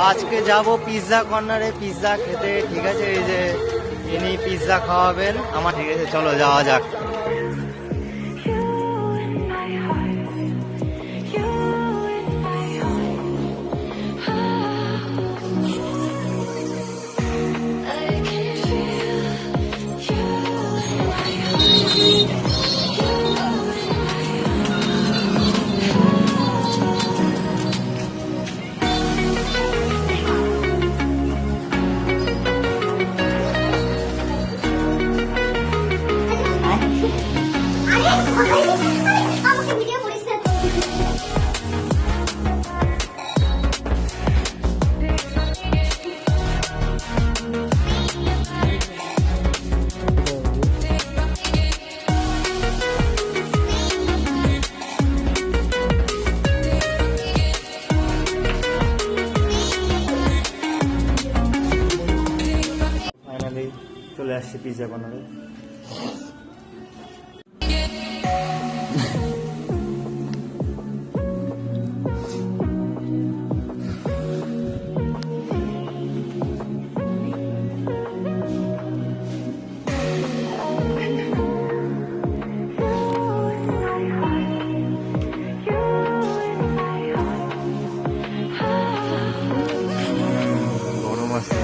আজকে যাব পিৎজা কর্নারে পিৎজা খেতে, ঠিক আছে? এই যে ইনি পিৎজা খাওয়াবেন আমার, ঠিক আছে? চলো যাওয়া যাক। ফাইনালি চলে আসছি পিৎজা কর্নারে। গরম আসছে।